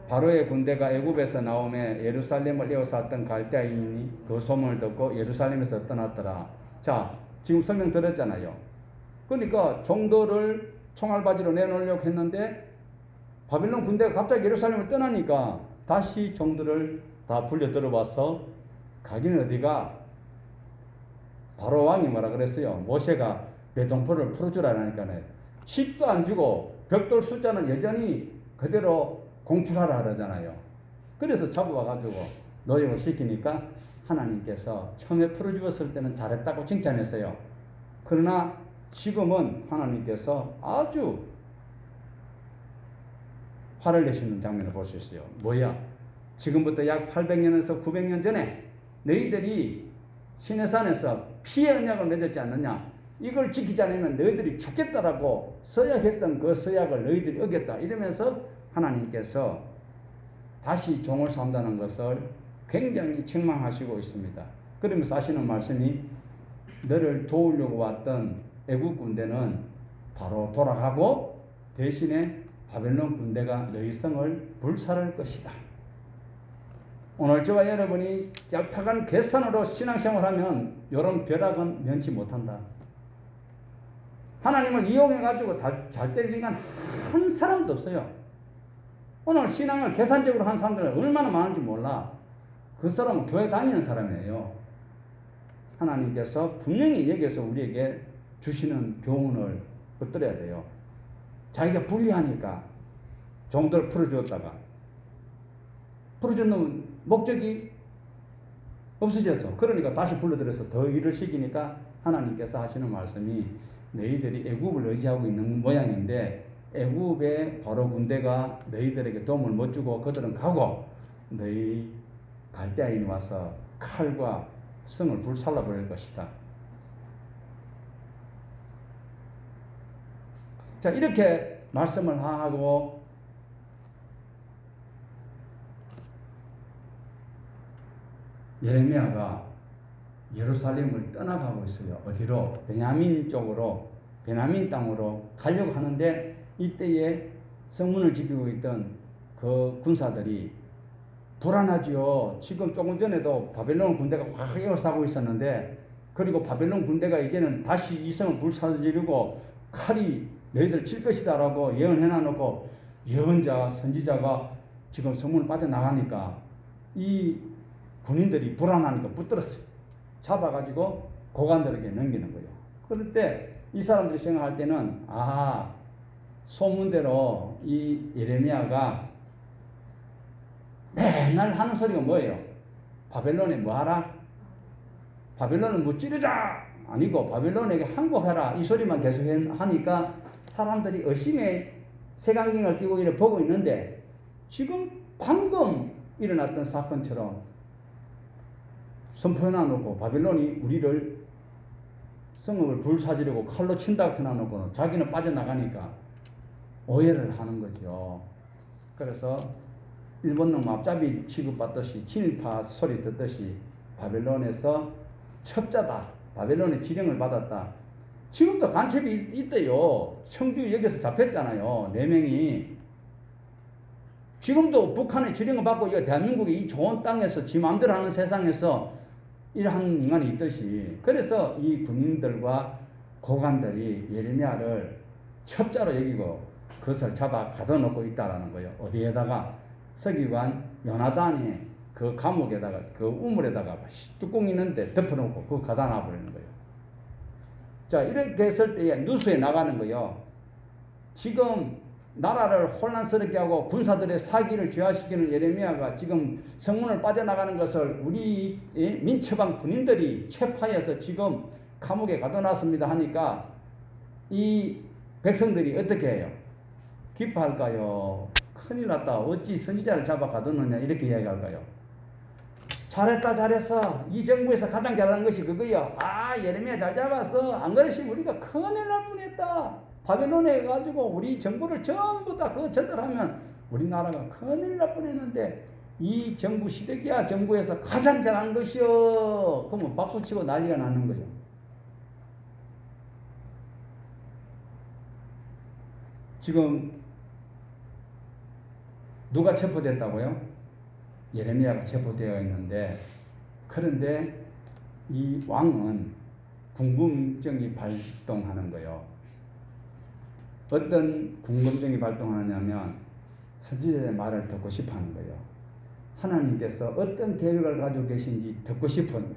바로의 군대가 애굽에서 나오매 예루살렘을 에워쌌던 갈대아인이 그 소문을 듣고 예루살렘에서 떠났더라. 자, 지금 설명 들었잖아요. 그러니까 종들을 총알바지로 내놓으려고 했는데 바빌론 군대가 갑자기 예루살렘을 떠나니까 다시 종들을 다 불려 들어와서 가기는 어디가? 바로 왕이 뭐라 그랬어요? 모세가 배동포를 풀어주라니까요. 칩도 안 주고 벽돌 숫자는 여전히 그대로 공출하라 그러잖아요. 그래서 잡아와가지고 노역을 시키니까 하나님께서 처음에 풀어주었을 때는 잘했다고 칭찬했어요. 그러나 지금은 하나님께서 아주 화를 내시는 장면을 볼 수 있어요. 뭐야? 지금부터 약 800년에서 900년 전에 너희들이 시내산에서 피의 언약을 맺었지 않느냐? 이걸 지키지 않으면 너희들이 죽겠다라고 서약했던 그 서약을 너희들이 어겼다. 이러면서 하나님께서 다시 종을 삼다는 것을 굉장히 책망하시고 있습니다. 그러면서 하시는 말씀이 너를 도우려고 왔던 애국 군대는 바로 돌아가고 대신에 바벨론 군대가 너희 성을 불살할 것이다. 오늘 저와 여러분이 얄팍한 계산으로 신앙생활하면 이런 벼락은 면치 못한다. 하나님을 이용해가지고 잘 될 리가 한 사람도 없어요. 오늘 신앙을 계산적으로 한 사람들은 얼마나 많은지 몰라. 그 사람은 교회 다니는 사람이에요. 하나님께서 분명히 여기서 우리에게 주시는 교훈을 붙들어야 돼요. 자기가 불리하니까 종들을 풀어주었다가 풀어주는 목적이 없어졌어. 그러니까 다시 불러들여서 더 일을 시키니까 하나님께서 하시는 말씀이 너희들이 애굽을 의지하고 있는 모양인데 애굽의 바로 군대가 너희들에게 도움을 못 주고 그들은 가고 너희 갈대아인이 와서 칼과 성을 불살라 버릴 것이다. 자, 이렇게 말씀을 하고 예레미야가 예루살렘을 떠나가고 있어요. 어디로? 베냐민 쪽으로, 베냐민 땅으로 가려고 하는데 이때에 성문을 지키고 있던 그 군사들이 불안하지요. 지금 조금 전에도 바벨론 군대가 확 에워싸고 있었는데 그리고 바벨론 군대가 이제는 다시 이 성을 불사지르고 칼이 너희들 칠 것이다라고 예언해놔놓고 예언자, 선지자가 지금 성문을 빠져나가니까 이 군인들이 불안하니까 붙들었어요. 잡아가지고 고관들에게 넘기는 거예요. 그럴 때 이 사람들이 생각할 때는 소문대로 이 예레미야가 맨날 하는 소리가 뭐예요? 바벨론에 뭐하라? 바벨론을 뭐 찌르자! 아니고 바벨론에게 항복하라 이 소리만 계속 하니까 사람들이 의심의 색안경을 끼고 이렇게 보고 있는데 지금 방금 일어났던 사건처럼 선포해 놔놓고 바벨론이 우리를 성읍을 불사지르고 칼로 친다고 해놔놓고는 자기는 빠져나가니까 오해를 하는 거죠. 그래서 일본놈 앞잡이 취급받듯이 친일파 소리 듣듯이 바벨론에서 첩자다. 바벨론의 지령을 받았다. 지금도 간첩이 있대요. 청주 여기서 잡혔잖아요. 4명이. 지금도 북한의 지령을 받고 대한민국의 이 좋은 땅에서 지 마음대로 하는 세상에서 이러한 인간이 있듯이 그래서 이 군인들과 고관들이 예레미야를 첩자로 여기고 그것을 잡아 가둬놓고 있다라는 거예요. 어디에다가? 서기관 요나단이 그 감옥에다가 그 우물에다가 뚜껑 있는데 덮어놓고 그거 가다 놔버리는 거예요. 자, 이렇게 했을 때에 뉴스에 나가는 거예요. 지금 나라를 혼란스럽게 하고 군사들의 사기를 저하시키는 예레미야가 지금 성문을 빠져나가는 것을 우리 민첩한 군인들이 체포해서 지금 감옥에 가둬놨습니다 하니까 이 백성들이 어떻게 해요? 기뻐할까요? 큰일 났다. 어찌 선지자를 잡아 가뒀느냐 이렇게 이야기할까요? 잘했다 잘했어. 이 정부에서 가장 잘하는 것이 그거야. 예레미야 잘 잡았어. 안 그러시면 우리가 큰일 날 뻔했다. 바벨론에 가지고 우리 정부를 전부 다 그거 전달하면 우리나라가 큰일 날 뻔했는데 이 정부 시드기야 정부에서 가장 잘한 것이요. 그러면 박수치고 난리가 나는 거예요. 지금 누가 체포됐다고요? 예레미야가 체포되어 있는데, 그런데 이 왕은 궁금증이 발동하는 거예요. 어떤 궁금증이 발동하냐면 선지자의 말을 듣고 싶어 하는 거예요. 하나님께서 어떤 계획을 가지고 계신지 듣고 싶은 거예요.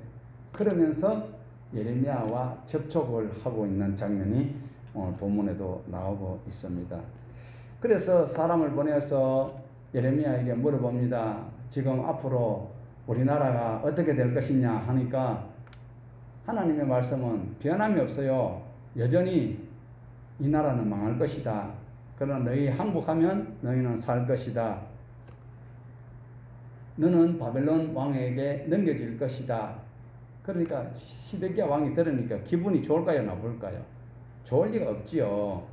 그러면서 예레미야와 접촉을 하고 있는 장면이 오늘 본문에도 나오고 있습니다. 그래서 사람을 보내서 예레미야에게 물어봅니다. 지금 앞으로 우리나라가 어떻게 될 것이냐 하니까 하나님의 말씀은 변함이 없어요. 여전히 이 나라는 망할 것이다. 그러나 너희 항복하면 너희는 살 것이다. 너는 바벨론 왕에게 넘겨질 것이다. 그러니까 시드기야 왕이 들으니까 기분이 좋을까요? 나쁠까요? 좋을 리가 없지요.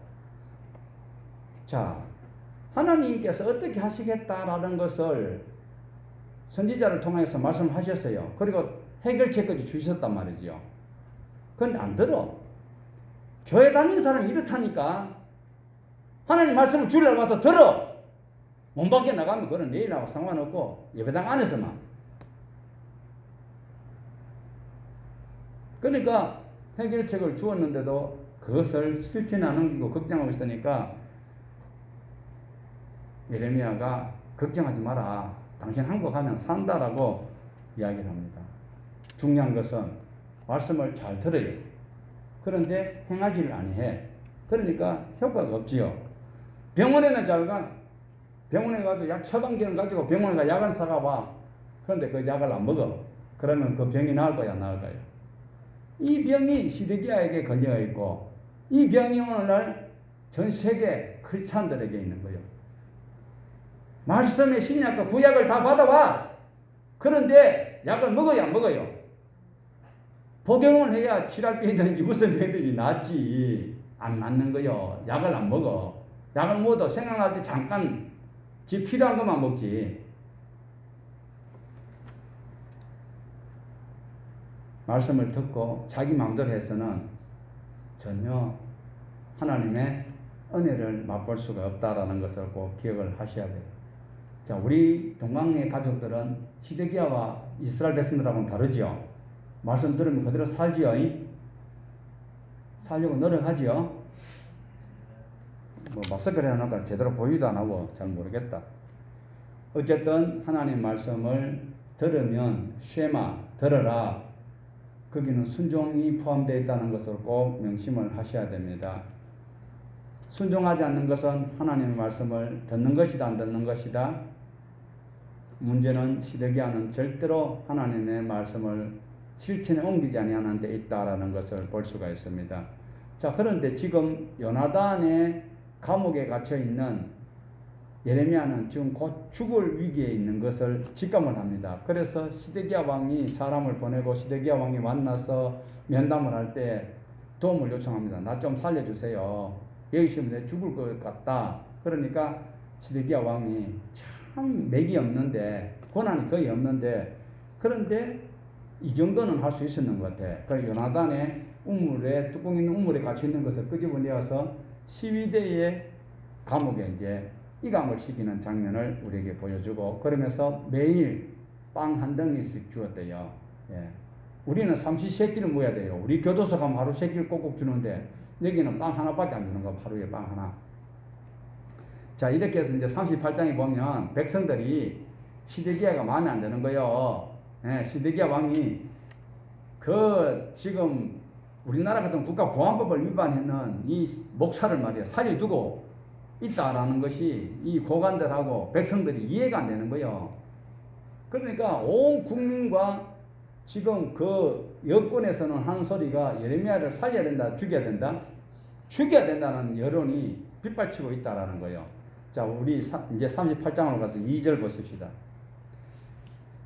자, 하나님께서 어떻게 하시겠다라는 것을 선지자를 통해서 말씀하셨어요. 그리고 해결책까지 주셨단 말이죠. 그런데 안 들어. 교회 다니는 사람이 이렇다니까. 하나님 말씀을 주려고 와서 들어. 문 밖에 나가면 그건 내일하고 상관없고 예배당 안에서만. 그러니까 해결책을 주었는데도 그것을 실천에 안 옮기고 걱정하고 있으니까 예레미야가 걱정하지 마라. 당신 항복하면 산다라고 이야기를 합니다. 중요한 것은 말씀을 잘 들어요. 그런데 행하지를 아니해. 그러니까 효과가 없지요. 병원에는 잘 가. 병원에 가서 약 처방전을 가지고 병원에 가 약을 사가 와. 그런데 그 약을 안 먹어. 그러면 그 병이 나을 거야, 안 나을까요? 이 병이 시드기야에게 걸려 있고 이 병이 오늘날 전 세계 크리스찬들에게 있는 거예요. 말씀의 신약과 구약을 다 받아와. 그런데 약을 먹어야 안 먹어요. 복용을 해야 칠할병이든지 무슨 병이든지 낫지. 안 낫는 거요. 약을 안 먹어. 약을 먹어도 생각날 때 잠깐 지 필요한 것만 먹지. 말씀을 듣고 자기 마음대로 해서는 전혀 하나님의 은혜를 맛볼 수가 없다라는 것을 꼭 기억을 하셔야 돼요. 자, 우리 동방의 가족들은 시드기야와 이스라엘 백성들하고는 다르죠. 말씀 들으면 그대로 살지요. 살려고 노력하지요. 뭐 마스크를 해놓으니까 제대로 보이도 안 하고 잘 모르겠다. 어쨌든 하나님 말씀을 들으면 쉐마 들어라. 거기는 순종이 포함되어 있다는 것을 꼭 명심을 하셔야 됩니다. 순종하지 않는 것은 하나님의 말씀을 듣는 것이다, 안 듣는 것이다. 문제는 시드기야는 절대로 하나님의 말씀을 실천에 옮기지 아니하는 데 있다라는 것을 볼 수가 있습니다. 자, 그런데 지금 요나단의 감옥에 갇혀 있는 예레미야는 지금 곧 죽을 위기에 있는 것을 직감을 합니다. 그래서 시드기야 왕이 사람을 보내고 시드기야 왕이 만나서 면담을 할 때 도움을 요청합니다. 나 좀 살려주세요. 여기 있으면 내가 죽을 것 같다. 그러니까 시드기야 왕이 참 맥이 없는데, 권한이 거의 없는데, 그런데 이 정도는 할 수 있었는 것 같아. 그래서 요나단의 우물에, 뚜껑 있는 우물에 갇혀 있는 것을 끄집어내어서 시위대의 감옥에 이제 이감을 시키는 장면을 우리에게 보여주고, 그러면서 매일 빵 한 덩이씩 주었대요. 예. 우리는 삼시세끼를 모여야 돼요. 우리 교도소 가면 하루 세끼를 꼭꼭 주는데 여기는 빵 하나밖에 안 주는 거, 하루에 빵 하나. 자, 이렇게 해서 이제 38장에 보면 백성들이 시드기야가 마음에 안 드는 거예요. 예, 시드기야 왕이 지금 우리나라 같은 국가보안법을 위반했는 이 목사를 말이야 살려두고 있다라는 것이 이 고관들하고 백성들이 이해가 안 되는 거예요. 그러니까 온 국민과 지금 그 여권에서는 하는 소리가 예레미야를 살려야 된다, 죽여야 된다, 죽여야 된다는 여론이 빗발치고 있다라는 거예요. 자, 우리 이제 38장으로 가서 2절 보십시다.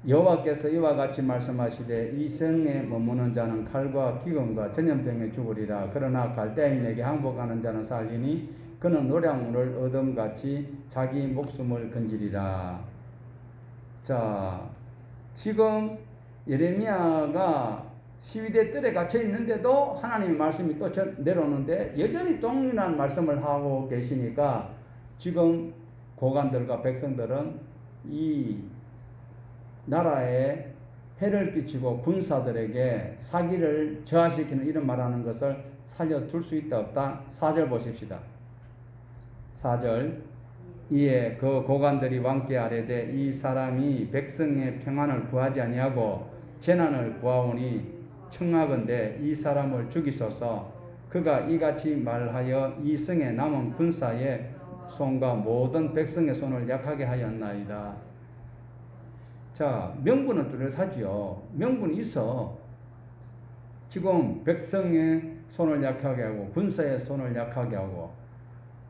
여호와께서 이와 같이 말씀하시되 이 성에 머무는 자는 칼과 기근과 전염병에 죽으리라. 그러나 갈대인에게 항복하는 자는 살리니 그는 노량물을 어둠같이 자기 목숨을 건지리라. 자, 지금 예레미야가 시위대 뜰에 갇혀 있는데도 하나님의 말씀이 또 내려오는데 여전히 동일한 말씀을 하고 계시니까 지금 고관들과 백성들은 이 나라에 해를 끼치고 군사들에게 사기를 저하시키는 이런 말하는 것을 살려둘 수 있다 없다. 4절 보십시다. 4절 이에 그 고관들이 왕께 아뢰되 이 사람이 백성의 평안을 구하지 아니하고 재난을 구하오니 청하건대 이 사람을 죽이소서. 그가 이같이 말하여 이 성에 남은 군사의 손과 모든 백성의 손을 약하게 하였나이다. 자, 명분은 뚜렷하지요. 명분이 있어. 지금 백성의 손을 약하게 하고 군사의 손을 약하게 하고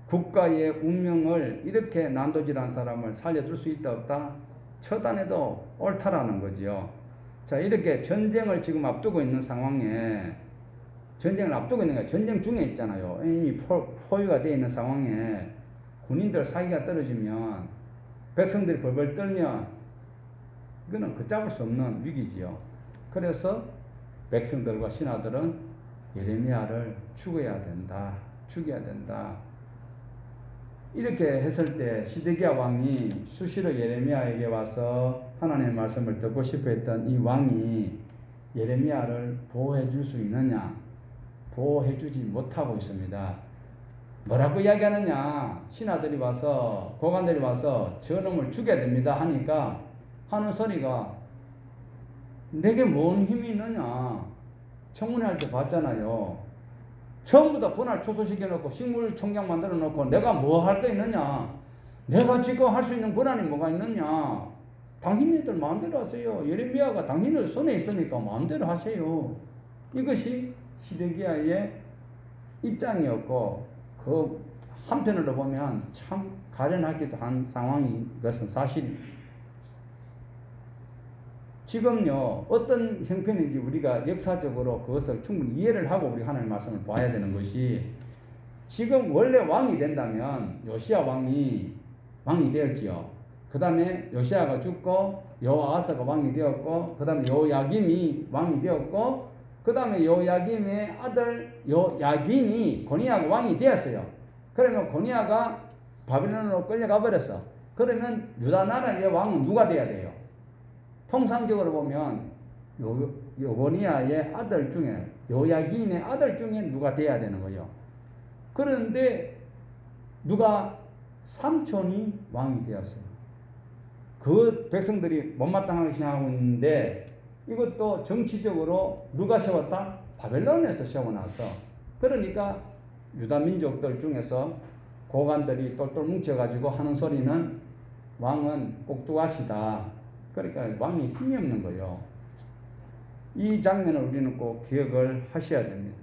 국가의 운명을 이렇게 난도질한 사람을 살려줄 수 있다 없다? 처단해도 옳다라는 거지요. 자, 이렇게 전쟁을 지금 앞두고 있는 상황에 전쟁을 앞두고 있는 거야. 전쟁 중에 있잖아요. 이미 포위가 되어 있는 상황에 군인들 사기가 떨어지면 백성들이 벌벌 떨면 이거는 걷잡을 수 없는 위기지요. 그래서 백성들과 신하들은 예레미야를 죽여야 된다. 이렇게 했을 때 시드기야 왕이 수시로 예레미야에게 와서 하나님의 말씀을 듣고 싶어 했던 이 왕이 예레미야를 보호해 줄 수 있느냐? 보호해 주지 못하고 있습니다. 뭐라고 이야기하느냐? 신하들이 와서 고관들이 와서 저놈을 죽여야 됩니다 하니까 하는 소리가 내게 뭔 힘이 있느냐? 청문회 할 때 봤잖아요. 전부 다 분할 초소시켜놓고 식물총장 만들어놓고 내가 뭐 할 거 있느냐? 내가 지금 할 수 있는 권한이 뭐가 있느냐? 당신네들 마음대로 하세요. 예레미야가 당신들 손에 있으니까 마음대로 하세요. 이것이 시드기야의 입장이었고 그 한편으로 보면 참 가련하기도 한 상황인 것은 사실입니다. 지금요 어떤 형편인지 우리가 역사적으로 그것을 충분히 이해를 하고 우리 하나님의 말씀을 봐야 되는 것이 지금 원래 왕이 된다면 요시야 왕이 되었지요. 그 다음에 요시야가 죽고 여호아하스가 왕이 되었고 그 다음에 요야김이 왕이 되었고 그 다음에 요야김의 아들 요야긴이 고니야가 왕이 되었어요. 그러면 고니야가 바빌론으로 끌려가 버렸어. 그러면 유다 나라의 왕은 누가 돼야 돼요? 통상적으로 보면 요고니아의 아들 중에 요야긴의 아들 중에 누가 돼야 되는 거예요. 그런데 누가 삼촌이 왕이 되었어요. 그 백성들이 못마땅하게 생각하고 있는데 이것도 정치적으로 누가 세웠다? 바벨론에서 세워놨어. 그러니까 유다 민족들 중에서 고관들이 똘똘 뭉쳐가지고 하는 소리는 왕은 꼭두가시다. 그러니까 왕이 힘이 없는 거예요. 이 장면을 우리는 꼭 기억을 하셔야 됩니다.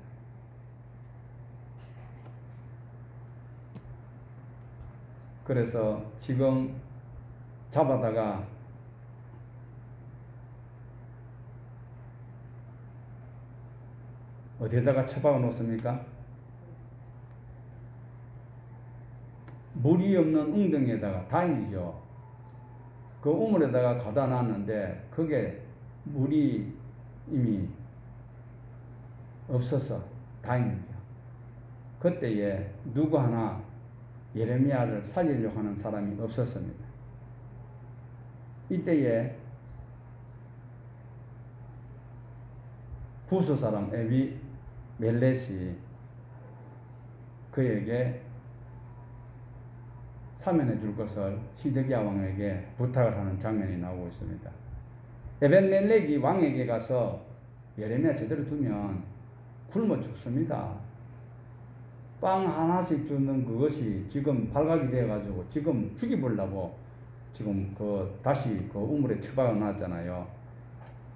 그래서 지금 잡아다가 어디에다가 처박아 놓습니까? 물이 없는 웅덩이에다가 다행이죠. 그 우물에다가 가다 놨는데 그게 물이 이미 없어서 다행이죠. 그때에 누구 하나 예레미야를 살리려고 하는 사람이 없었습니다. 이때에 구스 사람 에비 멜렛이 그에게 사면해 줄 것을 시드기야 왕에게 부탁을 하는 장면이 나오고 있습니다. 에벤멜렉이 왕에게 가서 예레미야 제대로 두면 굶어 죽습니다. 빵 하나씩 주는 그것이 지금 발각이 되어가지고 지금 죽이보려고 지금 다시 우물에 처박아 놨잖아요.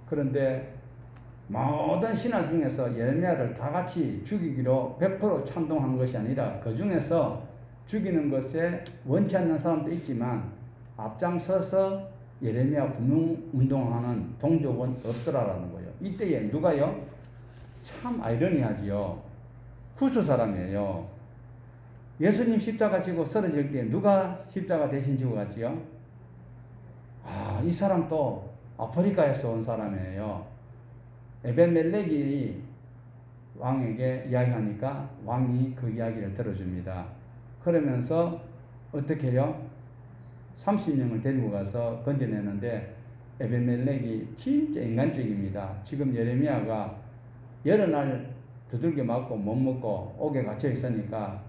그런데 모든 신하 중에서 예레미야를 다 같이 죽이기로 100% 찬동한 것이 아니라 그 중에서 죽이는 것에 원치 않는 사람도 있지만 앞장서서 예레미야 구명 운동하는 동족은 없더라라는 거예요. 이때에 누가요? 참 아이러니하지요. 후수 사람이에요. 예수님 십자가 지고 쓰러질 때 누가 십자가 대신 지고 갔지요? 이 사람 또 아프리카에서 온 사람이에요. 에벤멜렉이 왕에게 이야기하니까 왕이 그 이야기를 들어줍니다. 그러면서 어떻게 해요? 30명을 데리고 가서 건져내는데 에벤멜렉이 진짜 인간적입니다. 지금 예레미야가 여러 날 두들겨 맞고 못 먹고 옥에 갇혀 있으니까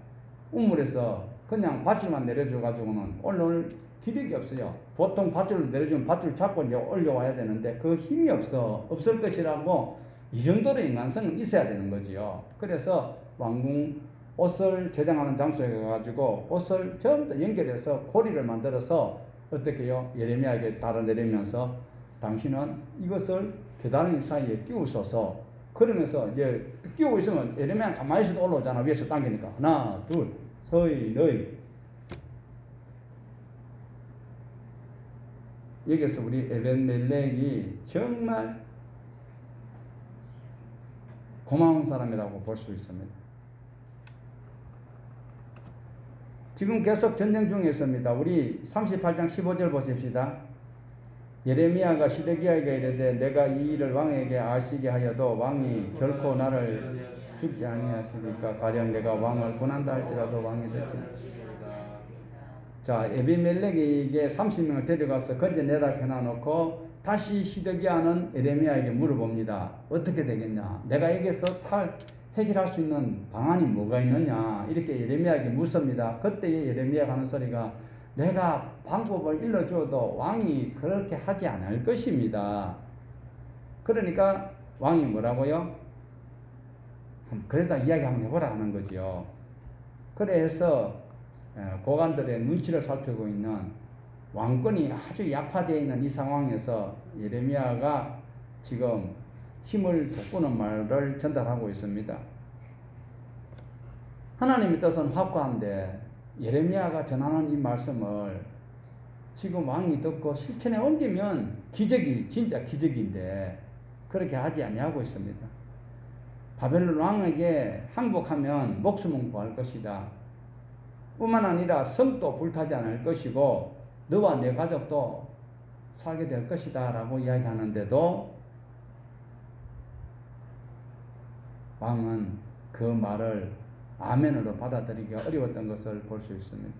우물에서 그냥 밧줄만 내려줘가지고는 올라올 기력이 없어요. 보통 밧줄을 내려주면 밧줄 잡고 이제 올려와야 되는데 그 힘이 없을 것이라고 이 정도로 인간성은 있어야 되는 거지요. 그래서 왕궁 옷을 제장하는 장소에 가가지고 옷을 전부 다 연결해서 고리를 만들어서 어떻게 해요? 예레미야에게 달아내리면서 당신은 이것을 겨다랑이 사이에 끼우소서. 그러면서 이제 끼우고 있으면 예레미야는 가만히 있어도 올라오잖아. 위에서 당기니까. 하나, 둘, 서이, 너희. 여기서 우리 에벤멜렉이 정말 고마운 사람이라고 볼 수 있습니다. 지금 계속 전쟁 중에 있습니다. 우리 38장 15절 보십시다. 예레미야가 시드기야에게 이르되 내가 이 일을 왕에게 아시게 하여도 왕이 결코 나를 죽지 아니하시니까 가령 내가 왕을 군한다 할지라도 왕이 되지. 자, 에비멜렉에게 30명을 데려가서 건져내라 해놔놓고 다시 시드기야는 예레미야에게 물어봅니다. 어떻게 되겠냐? 내가 여기서 해결할 수 있는 방안이 뭐가 있느냐? 이렇게 예레미야에게 묻습니다. 그때 예레미야가 하는 소리가 내가 방법을 일러줘도 왕이 그렇게 하지 않을 것입니다. 그러니까 왕이 뭐라고요? 그래도 이야기 한번 해보라 하는 거죠. 그래서 고관들의 눈치를 살피고 있는 왕권이 아주 약화되어 있는 이 상황에서 예레미야가 지금 힘을 돋구는 말을 전달하고 있습니다. 하나님의 뜻은 확고한데 예레미야가 전하는 이 말씀을 지금 왕이 듣고 실천에 옮기면 기적이 진짜 기적인데 그렇게 하지 아니하고 있습니다. 바벨론 왕에게 항복하면 목숨은 구할 것이다. 뿐만 아니라 성도 불타지 않을 것이고 너와 내 가족도 살게 될 것이다 라고 이야기하는데도 왕은 그 말을 아멘으로 받아들이기가 어려웠던 것을 볼 수 있습니다.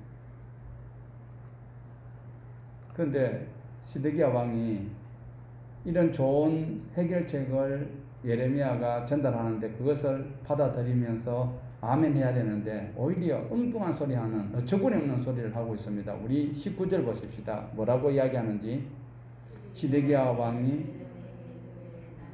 그런데 시드기야 왕이 이런 좋은 해결책을 예레미야가 전달하는데 그것을 받아들이면서 아멘 해야 되는데 오히려 엉뚱한 소리 하는 어처구니 없는 소리를 하고 있습니다. 우리 19절 보십시다. 뭐라고 이야기하는지. 시드기야 왕이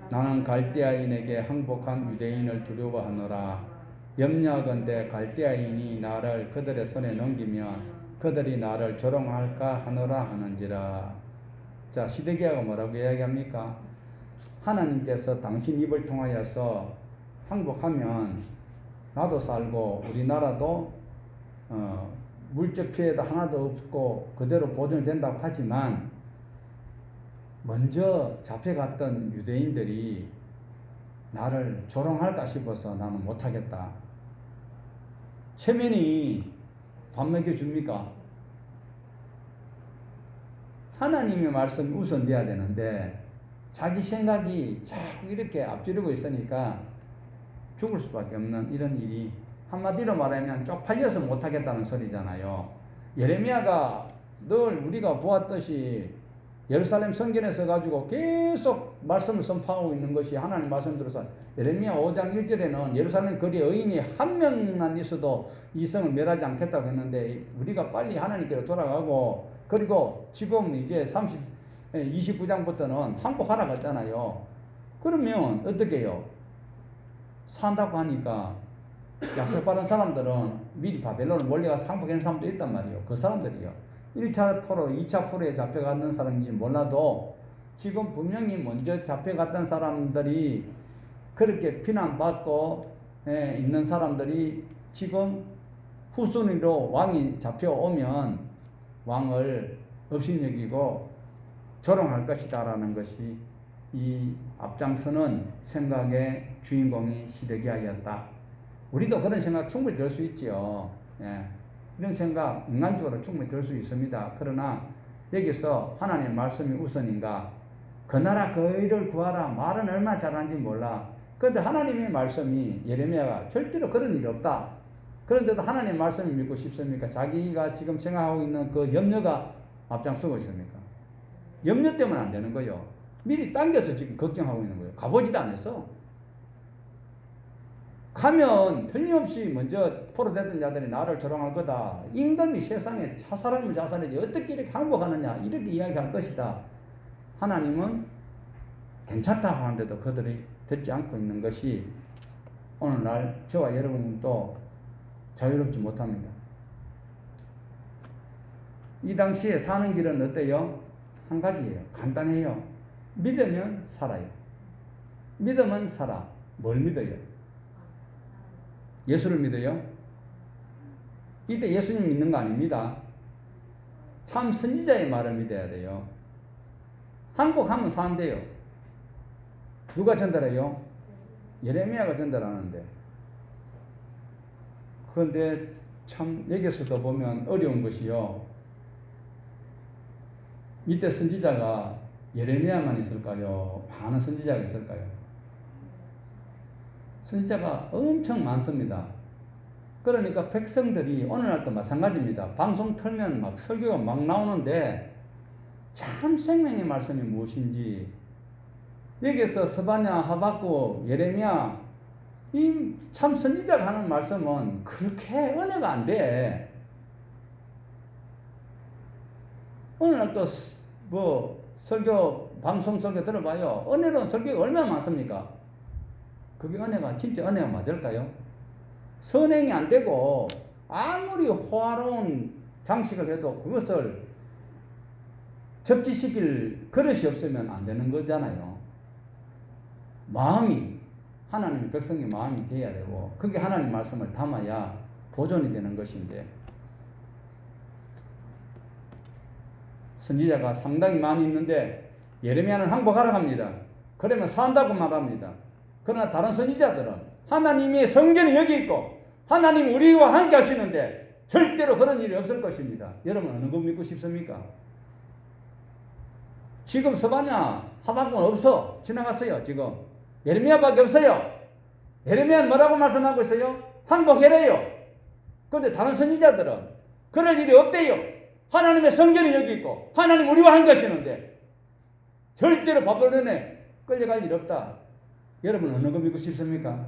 나는 갈대아인에게 항복한 유대인을 두려워하노라. 염려하건대 갈대아인이 나를 그들의 손에 넘기면 그들이 나를 조롱할까 하노라 하는지라. 자, 시드기야가 뭐라고 이야기합니까? 하나님께서 당신 입을 통하여서 항복하면 나도 살고 우리나라도 물적 피해도 하나도 없고 그대로 보존된다고 하지만 먼저 잡혀갔던 유대인들이 나를 조롱할까 싶어서 나는 못하겠다. 체면이 밥 먹여줍니까? 하나님의 말씀이 우선돼야 되는데 자기 생각이 자꾸 이렇게 앞지르고 있으니까 죽을 수밖에 없는 이런 일이 한마디로 말하면 쪽팔려서 못하겠다는 소리잖아요. 예레미야가 늘 우리가 보았듯이 예루살렘 성전에서 가지고 계속 말씀을 선포하고 있는 것이 하나님 말씀 들어서 예레미야 5장 1절에는 예루살렘 거리에 의인이 한 명만 있어도 이 성을 멸하지 않겠다고 했는데 우리가 빨리 하나님께로 돌아가고 그리고 지금 이제 29장부터는 항복하라고 했잖아요. 그러면 어떻게 해요? 산다고 하니까 약속받은 사람들은 미리 바벨론을 몰려가서 항복하는 사람도 있단 말이에요. 그 사람들이요. 1차 포로, 2차 포로에 잡혀갔는 사람인지 몰라도 지금 분명히 먼저 잡혀갔던 사람들이 그렇게 비난받고 있는 사람들이 지금 후순위로 왕이 잡혀오면 왕을 업신여기고 조롱할 것이다라는 것이 이 앞장서는 생각의 주인공이 시드기야였다. 우리도 그런 생각 충분히 들 수 있지요. 예. 이런 생각 인간적으로 충분히 들 수 있습니다. 그러나 여기서 하나님의 말씀이 우선인가? 그 나라 그 일을 구하라. 말은 얼마나 잘하는지 몰라. 그런데 하나님의 말씀이 예레미야가 절대로 그런 일이 없다. 그런데도 하나님의 말씀을 믿고 싶습니까? 자기가 지금 생각하고 있는 그 염려가 앞장서고 있습니까? 염려 때문에 안 되는 거예요. 미리 당겨서 지금 걱정하고 있는 거예요. 가보지도 않았어. 가면 틀림없이 먼저 포로됐던 자들이 나를 조롱할 거다. 임금이 세상에 사람을 자살하지 어떻게 이렇게 항복하느냐 이렇게 이야기할 것이다. 하나님은 괜찮다고 하는데도 그들이 듣지 않고 있는 것이 오늘날 저와 여러분도 자유롭지 못합니다. 이 당시에 사는 길은 어때요? 한 가지예요. 간단해요. 믿으면 살아요. 믿으면 살아. 뭘 믿어요? 예수를 믿어요? 이때 예수님 믿는 거 아닙니다. 참 선지자의 말을 믿어야 돼요. 항복하면 산대요. 누가 전달해요? 예레미야가 전달하는데. 그런데 참 여기서도 보면 어려운 것이요. 이때 선지자가 예레미야만 있을까요? 많은 선지자가 있을까요? 선지자가 엄청 많습니다. 그러니까 백성들이 오늘날도 마찬가지입니다. 방송 틀면 막 설교가 막 나오는데 참 생명의 말씀이 무엇인지 여기서 스바냐, 하박국, 예레미야 이 참 선지자가 하는 말씀은 그렇게 은혜가 안 돼. 오늘날 또 뭐 설교 방송 설교 들어봐요. 은혜로운 설교가 얼마나 많습니까? 그게 은혜가 진짜 은혜가 맞을까요? 선행이 안 되고 아무리 호화로운 장식을 해도 그것을 접지시킬 그릇이 없으면 안 되는 거잖아요. 마음이 하나님의 백성의 마음이 돼야 되고 그게 하나님 말씀을 담아야 보존이 되는 것인데 선지자가 상당히 많이 있는데 예레미야는 항복하라 합니다. 그러면 산다고 말합니다. 그러나 다른 선지자들은 하나님의 성전이 여기 있고 하나님이 우리와 함께 하시는데 절대로 그런 일이 없을 것입니다. 여러분 어느 거 믿고 싶습니까? 지금 스바냐 하박국은 없어. 지나갔어요. 지금 예레미야밖에 없어요. 예레미야는 뭐라고 말씀하고 있어요? 항복해래요. 그런데 다른 선지자들은 그럴 일이 없대요. 하나님의 성전이 여기 있고 하나님 우리와 함께 하시는데 절대로 바벨론에 끌려갈 일 없다. 여러분 어느 거 믿고 싶습니까?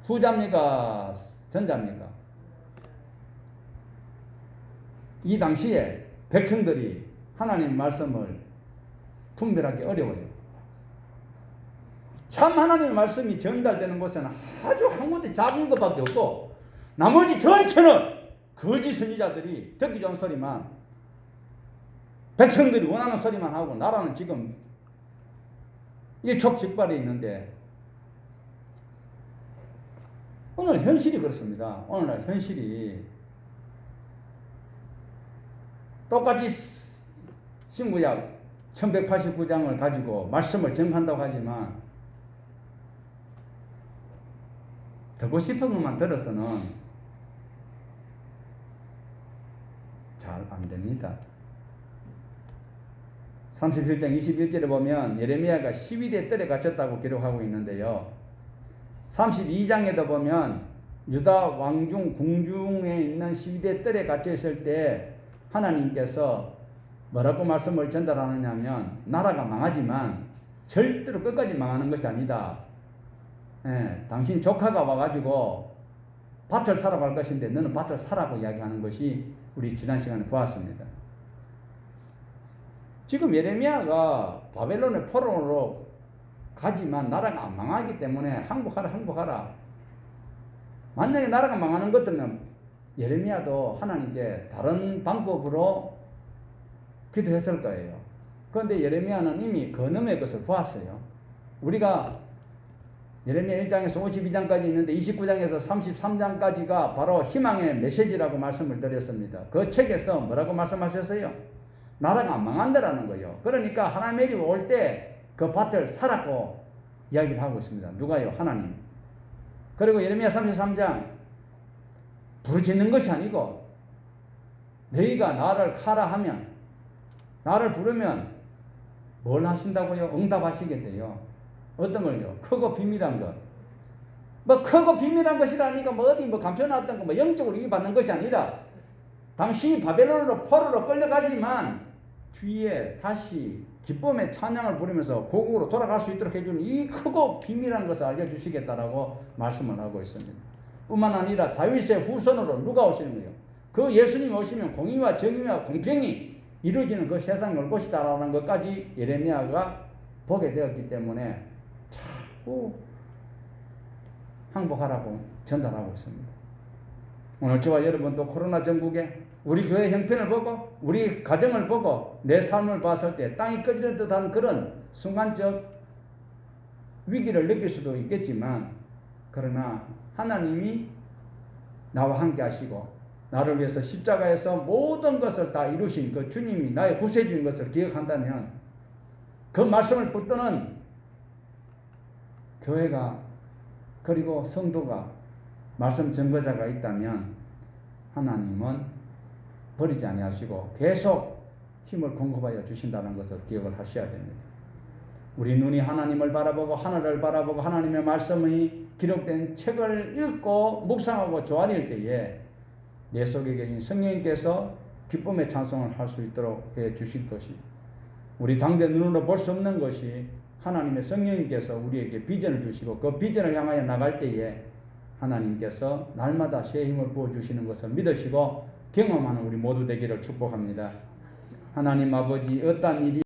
후자입니까? 전자입니까? 이 당시에 백성들이 하나님 말씀을 분별하기 어려워요. 참 하나님의 말씀이 전달되는 곳에는 아주 한 군데 작은 것밖에 없고 나머지 전체는 거짓 선지자들이 듣기 좋은 소리만 백성들이 원하는 소리만 하고 나라는 지금 일촉즉발에 있는데 오늘 현실이 그렇습니다. 오늘날 현실이 똑같이 신구약 1189장을 가지고 말씀을 전한다고 하지만 듣고 싶은 것만 들어서는 잘 안됩니다. 37장 21절에 보면 예레미야가 12대 뜰에 갇혔다고 기록하고 있는데요. 32장에도 보면 유다 왕중 궁중에 있는 12대 뜰에 갇혀 있을 때 하나님께서 뭐라고 말씀을 전달하느냐면 나라가 망하지만 절대로 끝까지 망하는 것이 아니다. 당신 조카가 와가지고 밭을 사러 갈 것인데 너는 밭을 사라고 이야기하는 것이 우리 지난 시간에 보았습니다. 지금 예레미야가 바벨론의 포로로 가지만 나라가 안 망하기 때문에 항복하라. 만약에 나라가 망하는 것들은 예레미야도 하나님께 다른 방법으로 기도했을 거예요. 그런데 예레미야는 이미 그놈의 것을 보았어요. 우리가 예레미야 1장에서 52장까지 있는데 29장에서 33장까지가 바로 희망의 메시지라고 말씀을 드렸습니다. 그 책에서 뭐라고 말씀하셨어요? 나라가 안 망한다라는 거예요. 그러니까 하나님의 일이 올 때 그 밭을 살았고 이야기를 하고 있습니다. 누가요? 하나님. 그리고 예레미야 33장 부르짖는 것이 아니고 너희가 나를 카라 하면 나를 부르면 뭘 하신다고요? 응답하시겠대요. 어떤 걸요? 크고 비밀한 것. 뭐 크고 비밀한 것이라니까 뭐 어디 뭐 감춰놨던 거 뭐 영적으로 이익받는 것이 아니라 당신이 바벨론으로 포로로 끌려가지만 뒤에 다시 기쁨의 찬양을 부르면서 고국으로 돌아갈 수 있도록 해주는 이 크고 비밀한 것을 알려주시겠다라고 말씀을 하고 있습니다. 뿐만 아니라 다윗의 후손으로 누가 오시는 거예요? 그 예수님이 오시면 공의와 정의와 공평이 이루어지는 그 세상이 올 것이다라는 것까지 예레미야가 보게 되었기 때문에 자꾸 항복하라고 전달하고 있습니다. 오늘 저와 여러분도 코로나 전국에 우리 교회 형편을 보고 우리 가정을 보고 내 삶을 봤을 때 땅이 꺼지는 듯한 그런 순간적 위기를 느낄 수도 있겠지만 그러나 하나님이 나와 함께 하시고 나를 위해서 십자가에서 모든 것을 다 이루신 그 주님이 나의 구세주인 것을 기억한다면 그 말씀을 붙드는 교회가 그리고 성도가 말씀 전거자가 있다면 하나님은 버리지 아니하시고 계속 힘을 공급하여 주신다는 것을 기억을 하셔야 됩니다. 우리 눈이 하나님을 바라보고 하늘을 바라보고 하나님의 말씀이 기록된 책을 읽고 묵상하고 조아릴 때에 내 속에 계신 성령님께서 기쁨의 찬송을 할 수 있도록 해 주실 것입니다. 우리 당대 눈으로 볼 수 없는 것이 하나님의 성령님께서 우리에게 비전을 주시고 그 비전을 향하여 나갈 때에 하나님께서 날마다 새 힘을 부어주시는 것을 믿으시고 경험하는 우리 모두 되기를 축복합니다. 하나님 아버지 어떠한 일이